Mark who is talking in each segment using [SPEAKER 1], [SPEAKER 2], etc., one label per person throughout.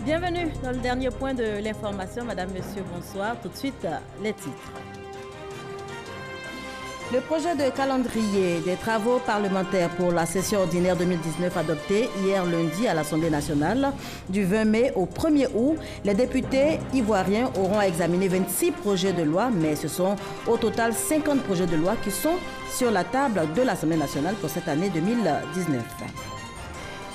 [SPEAKER 1] Bienvenue dans le dernier point de l'information. Madame, Monsieur, bonsoir. Tout de suite, les titres. Le projet de calendrier des travaux parlementaires pour la session ordinaire 2019 adopté hier lundi à l'Assemblée nationale du 20 mai au 1er août, les députés ivoiriens auront à examiner 26 projets de loi, mais ce sont au total 50 projets de loi qui sont sur la table de l'Assemblée nationale pour cette année 2019.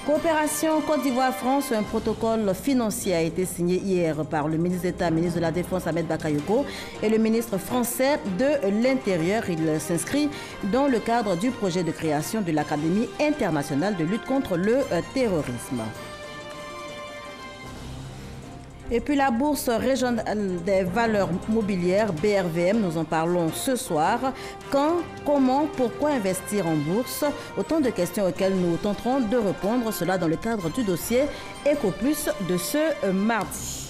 [SPEAKER 1] Coopération Côte d'Ivoire-France, un protocole financier a été signé hier par le ministre d'État, ministre de la Défense Ahmed Bakayoko et le ministre français de l'Intérieur. Il s'inscrit dans le cadre du projet de création de l'Académie internationale de lutte contre le terrorisme. Et puis la Bourse régionale des valeurs mobilières, BRVM, nous en parlons ce soir. Quand, comment, pourquoi investir en bourse? Autant de questions auxquelles nous tenterons de répondre, cela dans le cadre du dossier EcoPlus de ce mardi.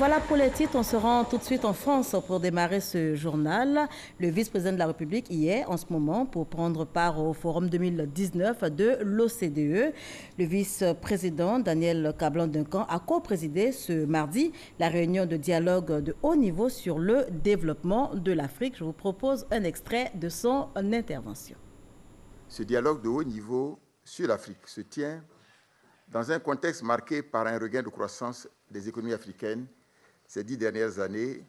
[SPEAKER 1] Voilà pour les titres, on se rend tout de suite en France pour démarrer ce journal. Le vice-président de la République y est en ce moment pour prendre part au forum 2019 de l'OCDE. Le vice-président Daniel Kablan-Duncan a co-présidé ce mardi la réunion de dialogue de haut niveau sur le développement de l'Afrique. Je vous propose un extrait de son intervention.
[SPEAKER 2] Ce dialogue de haut niveau sur l'Afrique se tient dans un contexte marqué par un regain de croissance des économies africaines ces 10 dernières années,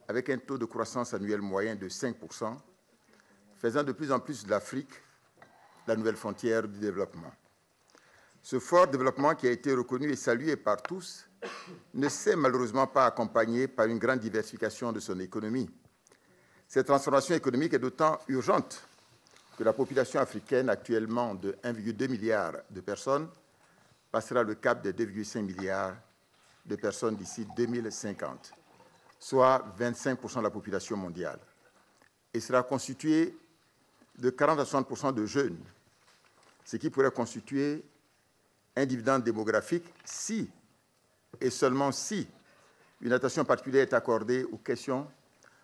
[SPEAKER 2] avec un taux de croissance annuel moyen de 5%, faisant de plus en plus de l'Afrique la nouvelle frontière du développement. Ce fort développement qui a été reconnu et salué par tous ne s'est malheureusement pas accompagné par une grande diversification de son économie. Cette transformation économique est d'autant urgente que la population africaine, actuellement de 1,2 milliard de personnes, passera le cap des 2,5 milliards de personnes d'ici 2050, soit 25% de la population mondiale, et sera constituée de 40 à 60% de jeunes, ce qui pourrait constituer un dividende démographique si, et seulement si, une attention particulière est accordée aux questions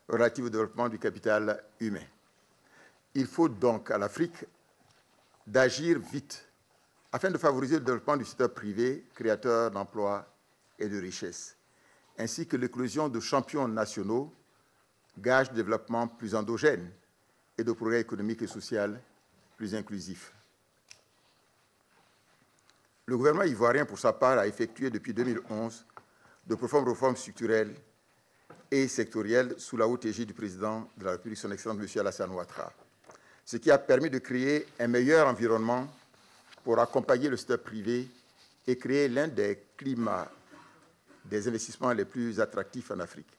[SPEAKER 2] relatives au développement du capital humain. Il faut donc à l'Afrique d'agir vite afin de favoriser le développement du secteur privé, créateur d'emplois et de richesse, ainsi que l'éclosion de champions nationaux, gage de développement plus endogène et de progrès économique et social plus inclusif. Le gouvernement ivoirien, pour sa part, a effectué depuis 2011 de profondes réformes structurelles et sectorielles sous la haute égide du président de la République, son Excellence M. Alassane Ouattara, ce qui a permis de créer un meilleur environnement pour accompagner le secteur privé et créer l'un des climats des investissements les plus attractifs en Afrique.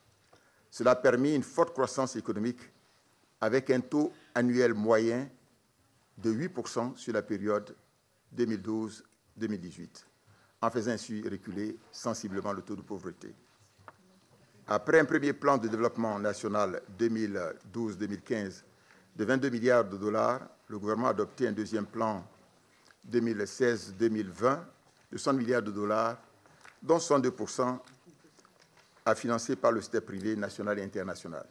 [SPEAKER 2] Cela a permis une forte croissance économique avec un taux annuel moyen de 8% sur la période 2012-2018, en faisant ainsi reculer sensiblement le taux de pauvreté. Après un premier plan de développement national 2012-2015 de 22 milliards de dollars, le gouvernement a adopté un deuxième plan 2016-2020 de 100 milliards de dollars, dont 62% à financer par le secteur privé national et international.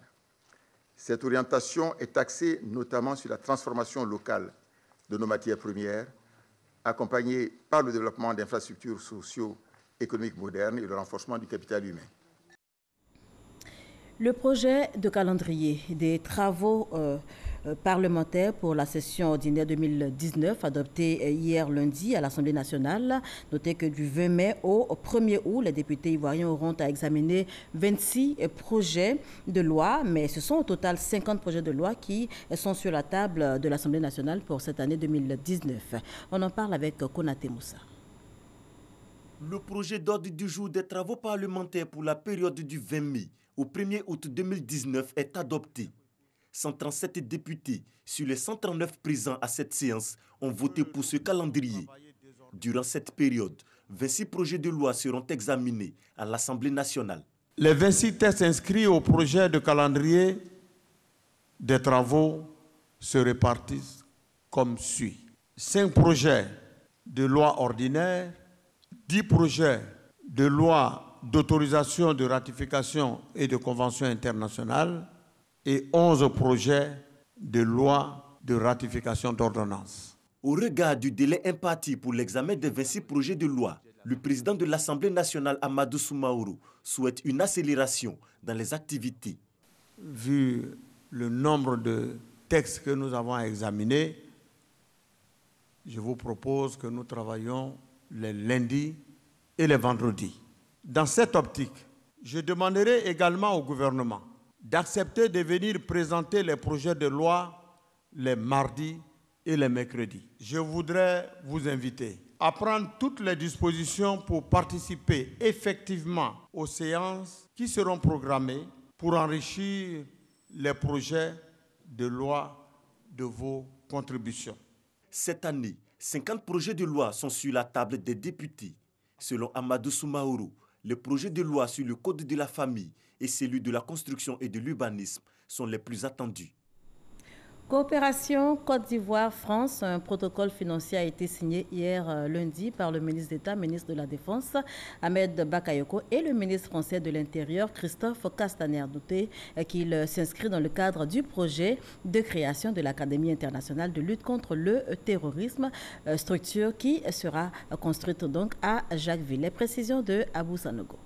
[SPEAKER 2] Cette orientation est axée notamment sur la transformation locale de nos matières premières, accompagnée par le développement d'infrastructures socio-économiques modernes et le renforcement du capital humain.
[SPEAKER 1] Le projet de calendrier des travaux parlementaires pour la session ordinaire 2019 adopté hier lundi à l'Assemblée nationale. Notez que du 20 mai au 1er août, les députés ivoiriens auront à examiner 26 projets de loi, mais ce sont au total 50 projets de loi qui sont sur la table de l'Assemblée nationale pour cette année 2019. On en parle avec Konaté Moussa.
[SPEAKER 3] Le projet d'ordre du jour des travaux parlementaires pour la période du 20 mai au 1er août 2019 est adopté. 137 députés sur les 139 présents à cette séance ont voté pour ce calendrier. Durant cette période, 26 projets de loi seront examinés à l'Assemblée nationale.
[SPEAKER 4] Les 26 textes inscrits au projet de calendrier des travaux se répartissent comme suit. 5 projets de loi ordinaire, 10 projets de loi d'autorisation de ratification et de convention internationale et 11 projets de loi de ratification d'ordonnance.
[SPEAKER 3] Au regard du délai imparti pour l'examen des 26 projets de loi, le président de l'Assemblée nationale, Amadou Soumaoro, souhaite une accélération dans les activités.
[SPEAKER 4] Vu le nombre de textes que nous avons à examiner, je vous propose que nous travaillions les lundis et les vendredis. Dans cette optique, je demanderai également au gouvernement d'accepter de venir présenter les projets de loi les mardis et les mercredis. Je voudrais vous inviter à prendre toutes les dispositions pour participer effectivement aux séances qui seront programmées pour enrichir les projets de loi de vos contributions.
[SPEAKER 3] Cette année, 50 projets de loi sont sur la table des députés. Selon Amadou Soumaoro, les projets de loi sur le code de la famille et celui de la construction et de l'urbanisme sont les plus attendus.
[SPEAKER 1] Coopération Côte d'Ivoire-France, un protocole financier a été signé hier lundi par le ministre d'État, ministre de la Défense, Ahmed Bakayoko, et le ministre français de l'Intérieur, Christophe Castaner. Notez qu'il s'inscrit dans le cadre du projet de création de l'Académie internationale de lutte contre le terrorisme, structure qui sera construite donc à Jacquesville. Les précisions de Abou Sanogo.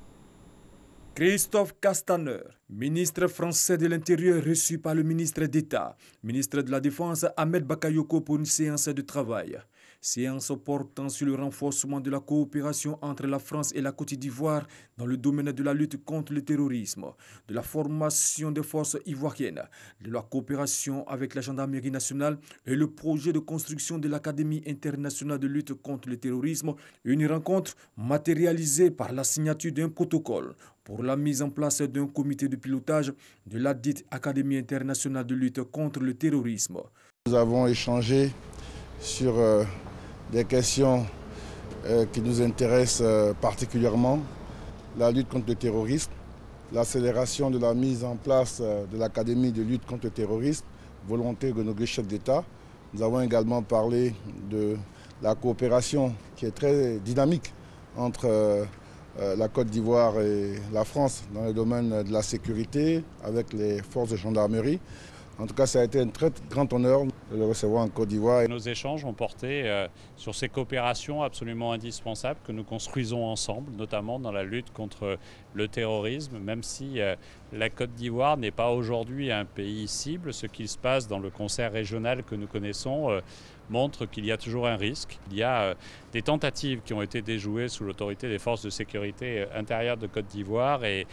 [SPEAKER 5] Christophe Castaner, ministre français de l'Intérieur reçu par le ministre d'État, ministre de la Défense Ahmed Bakayoko pour une séance de travail. Séance portant sur le renforcement de la coopération entre la France et la Côte d'Ivoire dans le domaine de la lutte contre le terrorisme, de la formation des forces ivoiriennes, de la coopération avec la gendarmerie nationale et le projet de construction de l'Académie internationale de lutte contre le terrorisme. Une rencontre matérialisée par la signature d'un protocole pour la mise en place d'un comité de pilotage de la dite Académie internationale de lutte contre le terrorisme.
[SPEAKER 6] Nous avons échangé sur des questions qui nous intéressent particulièrement, la lutte contre le terrorisme, l'accélération de la mise en place de l'Académie de lutte contre le terrorisme, volonté de nos chefs d'État. Nous avons également parlé de la coopération qui est très dynamique entre la Côte d'Ivoire et la France dans le domaine de la sécurité avec les forces de gendarmerie. En tout cas, ça a été un très grand honneur de le recevoir en Côte d'Ivoire.
[SPEAKER 7] Nos échanges ont porté sur ces coopérations absolument indispensables que nous construisons ensemble, notamment dans la lutte contre le terrorisme, même si la Côte d'Ivoire n'est pas aujourd'hui un pays cible. Ce qui se passe dans le concert régional que nous connaissons montre qu'il y a toujours un risque. Il y a des tentatives qui ont été déjouées sous l'autorité des forces de sécurité intérieures de Côte d'Ivoire et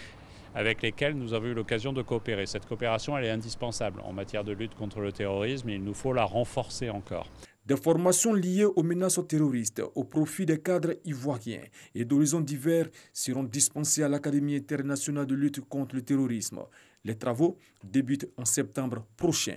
[SPEAKER 7] avec lesquels nous avons eu l'occasion de coopérer. Cette coopération, elle est indispensable en matière de lutte contre le terrorisme et il nous faut la renforcer encore.
[SPEAKER 5] Des formations liées aux menaces terroristes au profit des cadres ivoiriens et d'horizons divers seront dispensées à l'Académie internationale de lutte contre le terrorisme. Les travaux débutent en septembre prochain.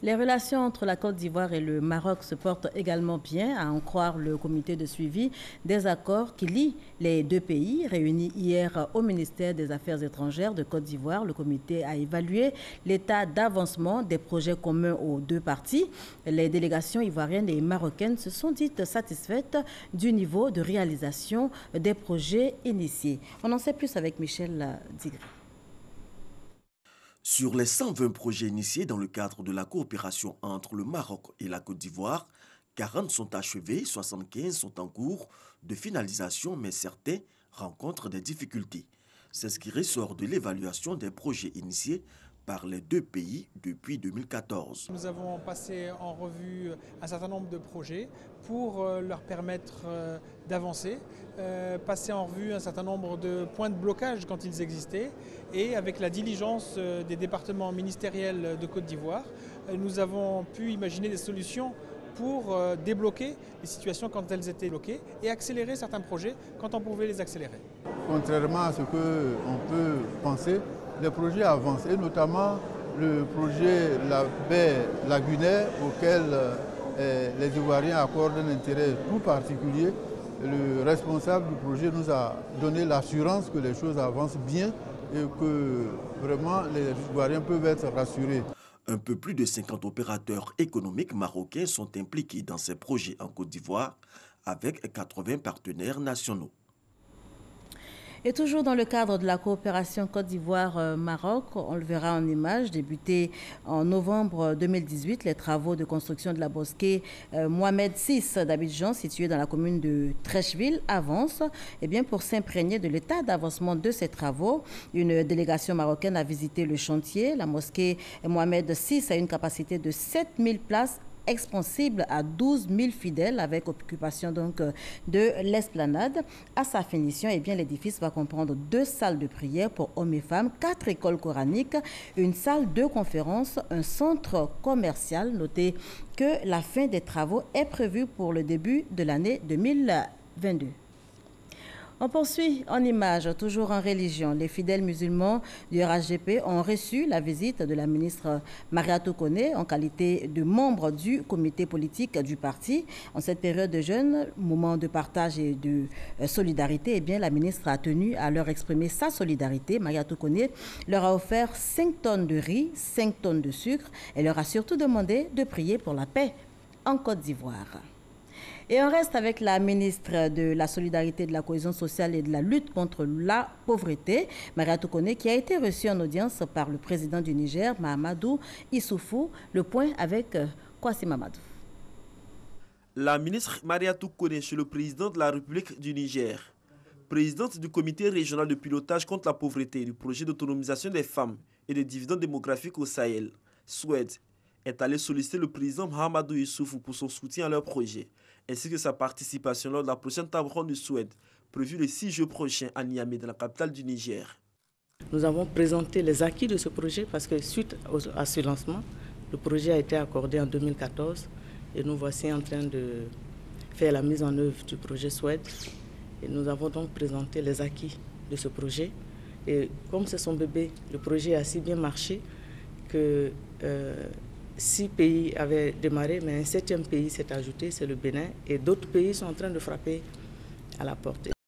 [SPEAKER 1] Les relations entre la Côte d'Ivoire et le Maroc se portent également bien, à en croire le comité de suivi des accords qui lient les deux pays. Réuni hier au ministère des Affaires étrangères de Côte d'Ivoire, le comité a évalué l'état d'avancement des projets communs aux deux parties. Les délégations ivoiriennes et marocaines se sont dites satisfaites du niveau de réalisation des projets initiés. On en sait plus avec Michel Digré.
[SPEAKER 8] Sur les 120 projets initiés dans le cadre de la coopération entre le Maroc et la Côte d'Ivoire, 40 sont achevés, 75 sont en cours de finalisation, mais certains rencontrent des difficultés. C'est ce qui ressort de l'évaluation des projets initiés par les deux pays depuis 2014.
[SPEAKER 9] Nous avons passé en revue un certain nombre de projets pour leur permettre d'avancer, passer en revue un certain nombre de points de blocage quand ils existaient et avec la diligence des départements ministériels de Côte d'Ivoire, nous avons pu imaginer des solutions pour débloquer les situations quand elles étaient bloquées et accélérer certains projets quand on pouvait les accélérer.
[SPEAKER 10] Contrairement à ce qu'on peut penser, les projets avancent et notamment le projet La baie lagunaire auquel les Ivoiriens accordent un intérêt tout particulier. Le responsable du projet nous a donné l'assurance que les choses avancent bien et que vraiment les Ivoiriens peuvent être rassurés.
[SPEAKER 8] Un peu plus de 50 opérateurs économiques marocains sont impliqués dans ces projets en Côte d'Ivoire avec 80 partenaires nationaux.
[SPEAKER 1] Et toujours dans le cadre de la coopération Côte d'Ivoire-Maroc, on le verra en images, débuté en novembre 2018, les travaux de construction de la mosquée Mohamed VI d'Abidjan, située dans la commune de Trècheville, avancent. Et bien, pour s'imprégner de l'état d'avancement de ces travaux, une délégation marocaine a visité le chantier. La mosquée Mohamed VI a une capacité de 7000 places expansible à 12 000 fidèles avec occupation donc de l'esplanade. À sa finition, eh bien, l'édifice va comprendre 2 salles de prière pour hommes et femmes, 4 écoles coraniques, une salle de conférence, un centre commercial. Notez que la fin des travaux est prévue pour le début de l'année 2022. On poursuit en images, toujours en religion. Les fidèles musulmans du RHDP ont reçu la visite de la ministre Mariatou Koné en qualité de membre du comité politique du parti. En cette période de jeûne, moment de partage et de solidarité, eh bien, la ministre a tenu à leur exprimer sa solidarité. Mariatou Koné leur a offert 5 tonnes de riz, 5 tonnes de sucre et leur a surtout demandé de prier pour la paix en Côte d'Ivoire. Et on reste avec la ministre de la Solidarité, de la Cohésion sociale et de la lutte contre la pauvreté, Mariatou Koné, qui a été reçue en audience par le président du Niger, Mahamadou Issoufou. Le point avec Kwasi Mamadou.
[SPEAKER 8] La ministre Mariatou Koné chez le président de la République du Niger, présidente du comité régional de pilotage contre la pauvreté et du projet d'autonomisation des femmes et des dividendes démographiques au Sahel, SOED, est allée solliciter le président Mahamadou Issoufou pour son soutien à leur projet, ainsi que sa participation lors de la prochaine table ronde du SOED, prévue le 6 juin prochain à Niamey, dans la capitale du Niger.
[SPEAKER 11] Nous avons présenté les acquis de ce projet parce que suite à ce lancement, le projet a été accordé en 2014 et nous voici en train de faire la mise en œuvre du projet SOED. Et nous avons donc présenté les acquis de ce projet. Et comme c'est son bébé, le projet a si bien marché que 6 pays avaient démarré, mais un 7e pays s'est ajouté, c'est le Bénin, et d'autres pays sont en train de frapper à la porte.